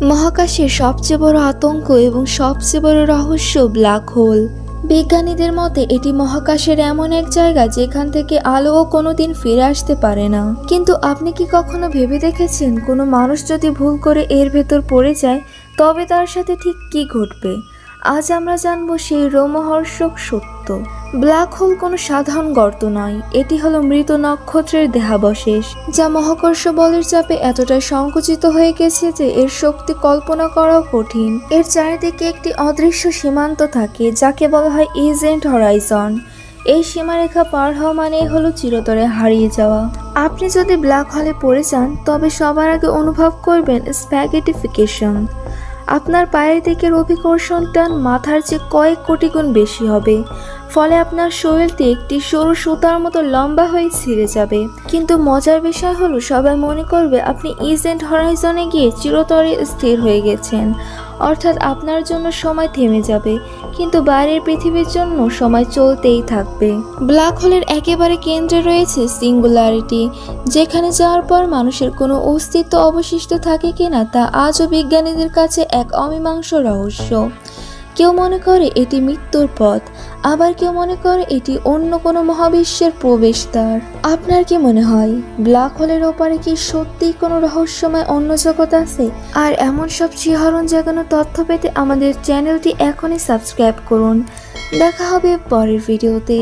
মহাকাশের সবচেয়ে বড় আতঙ্ক এবং সবচেয়ে বড় রহস্য ব্ল্যাক হোল। বিজ্ঞানীদের মতে এটি মহাকাশের এমন এক জায়গা যেখান থেকে আলোও কোনোদিন ফিরে আসতে পারে না। কিন্তু আপনি কি কখনো ভেবে দেখেছেন কোনো মানুষ যদি ভুল করে এর ভেতর পড়ে যায় তবে তার সাথে ঠিক কী ঘটবে? আজ আমরা জানব সেই রোমহর্ষক সত্য। ব্ল্যাক হোল কোনো সাধারণ গর্ত নয়, এটি হলো মৃত নক্ষত্রের দেহাবশেষ যা মহাকর্ষ বলের চাপে এতটাই সংকুচিত হয়ে গেছে যে এর শক্তি কল্পনা করাও কঠিন। এর চারিদিকে একটি অদৃশ্য সীমান্ত থাকে যাকে বলা হয় ইভেন্ট হরাইজন। এই সীমারেখা পার হওয়া মানে হলো চিরতরে হারিয়ে যাওয়া। আপনি যদি ব্ল্যাক হলে পড়ে যান তবে সবার আগে অনুভব করবেন স্প্যাগেটিফিকেশন। আপনার পায়ের দিকের অভিকর্ষণ টান মাথার চেয়ে কয়েক কোটি গুণ বেশি হবে, ফলে আপনার শরীরটি একটি সরু সুতার মতো লম্বা হয়ে ছিঁড়ে যাবে। কিন্তু মজার বিষয় হলো সবাই মনে করবে আপনি ইভেন্ট হরাইজনে গিয়ে চিরতরে স্থির হয়ে গেছেন, অর্থাৎ আপনার জন্য সময় থেমে যাবে, কিন্তু বাইরের পৃথিবীর জন্য সময় চলতেই থাকবে। ব্ল্যাক হোলের একেবারে কেন্দ্রে রয়েছে সিঙ্গুলারিটি, যেখানে যাওয়ার পর মানুষের কোনো অস্তিত্ব অবশিষ্ট থাকে কিনা তা আজও বিজ্ঞানীদের কাছে এক অমীমাংস রহস্য। কেউ মনে করে এটি মৃত্যুর পথ, আবার কেউ মনে করে এটি অন্য কোনো মহাবিশ্বের প্রবেশদ্বার। আপনার কি মনে হয় ব্ল্যাক হোলের ওপারে কি সত্যিই কোনো রহস্যময় অন্য জগৎ আছে? আর এমন সব শিহরণ জাগানো তথ্য পেতে আমাদের চ্যানেলটি এখনই সাবস্ক্রাইব করুন। দেখা হবে পরের ভিডিওতে।